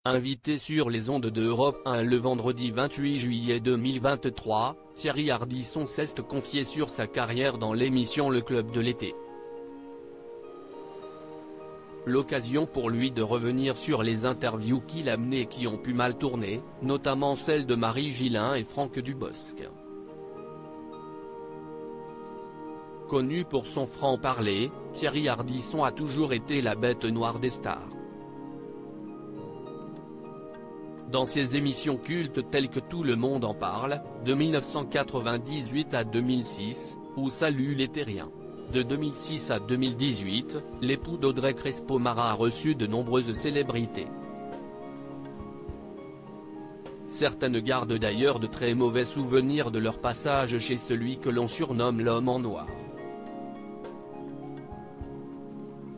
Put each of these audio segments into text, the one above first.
Invité sur les ondes de Europe 1 le vendredi 28 juillet 2023, Thierry Ardisson s'est confié sur sa carrière dans l'émission Le Club de l'été. L'occasion pour lui de revenir sur les interviews qu'il a menées et qui ont pu mal tourner, notamment celles de Marie Gillin et Franck Dubosc. Connu pour son franc-parler, Thierry Ardisson a toujours été la bête noire des stars. Dans ses émissions cultes telles que Tout le monde en parle, de 1998 à 2006, ou Salut les terriens. De 2006 à 2018, l'époux d'Audrey Crespo-Mara a reçu de nombreuses célébrités. Certaines gardent d'ailleurs de très mauvais souvenirs de leur passage chez celui que l'on surnomme l'homme en noir.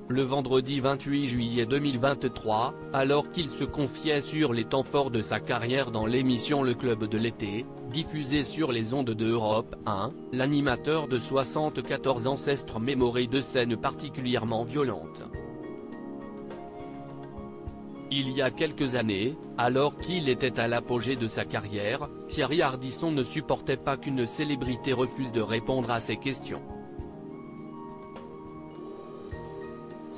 Le vendredi 28 juillet 2023, alors qu'il se confiait sur les temps forts de sa carrière dans l'émission Le Club de l'été, diffusée sur les ondes de Europe 1, l'animateur de 74 ans s'est remémoré de scènes particulièrement violentes. Il y a quelques années, alors qu'il était à l'apogée de sa carrière, Thierry Ardisson ne supportait pas qu'une célébrité refuse de répondre à ses questions.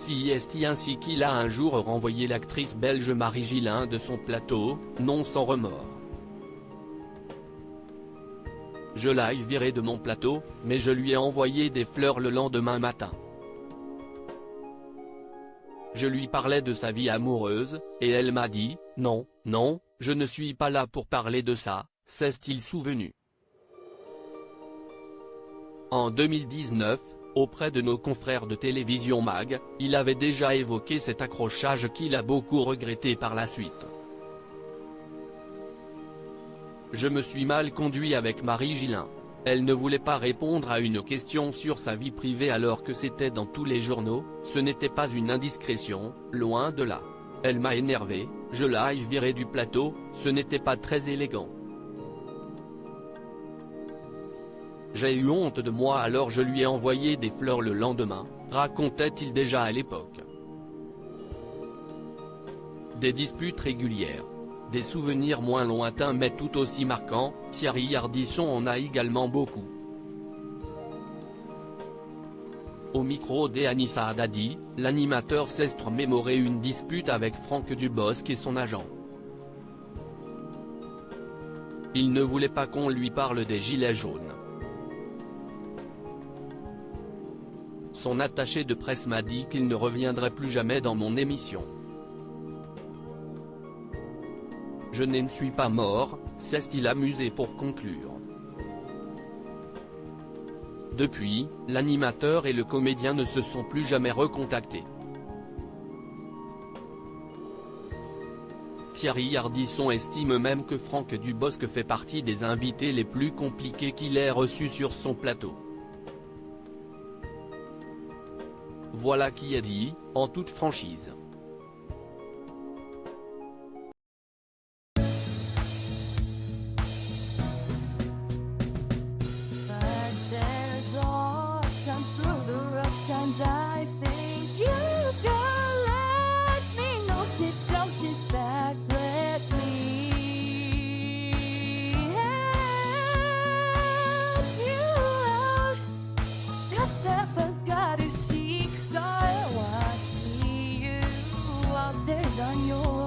C'est ainsi qu'il a un jour renvoyé l'actrice belge Marie Gillin de son plateau, non sans remords. Je l'ai virée de mon plateau, mais je lui ai envoyé des fleurs le lendemain matin. Je lui parlais de sa vie amoureuse, et elle m'a dit, non, non, je ne suis pas là pour parler de ça, s'est-il souvenu. En 2019, auprès de nos confrères de Télévision Mag, il avait déjà évoqué cet accrochage qu'il a beaucoup regretté par la suite. Je me suis mal conduit avec Marie Gillin. Elle ne voulait pas répondre à une question sur sa vie privée alors que c'était dans tous les journaux, ce n'était pas une indiscrétion, loin de là. Elle m'a énervé, je l'ai virée du plateau, ce n'était pas très élégant. J'ai eu honte de moi alors je lui ai envoyé des fleurs le lendemain, racontait-il déjà à l'époque. Des disputes régulières. Des souvenirs moins lointains mais tout aussi marquants, Thierry Ardisson en a également beaucoup. Au micro d'Anissa Haddadi, l'animateur s'est remémoré une dispute avec Franck Dubosc et son agent. Il ne voulait pas qu'on lui parle des gilets jaunes. Son attaché de presse m'a dit qu'il ne reviendrait plus jamais dans mon émission. Je ne suis pas mort, s'est-il amusé pour conclure. Depuis, l'animateur et le comédien ne se sont plus jamais recontactés. Thierry Ardisson estime même que Franck Dubosc fait partie des invités les plus compliqués qu'il ait reçus sur son plateau. Voilà qui est dit, en toute franchise. I think you can let me know. Sit down, sit back, let me help you out. The step I gotta seek, so I see you out there's on your